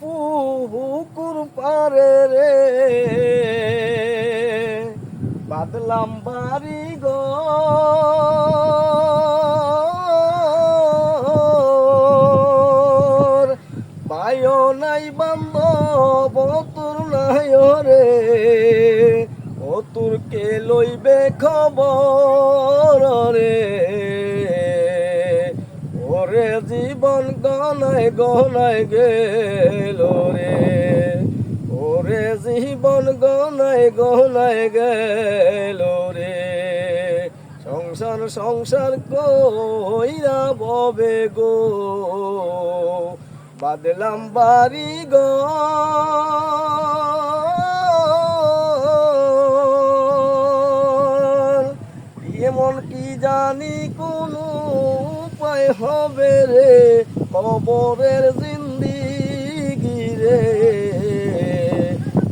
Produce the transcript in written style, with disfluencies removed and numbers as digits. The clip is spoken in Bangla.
পুকুর পারে রে বাদলাম বাড়ি ঘর ভাইও নাই বান্ধব তোর নাই রে ও তোর কে লইবে খবর রে ওরে জীবন গনায় গনায় গেল রে ওরে জীবন গনায় গনায় গেল রে সংসার সংসার কইরা ববে গো বাদলাম বাড়ি ঘর এমন কি জানি কোন উপায় হবে রে কবরের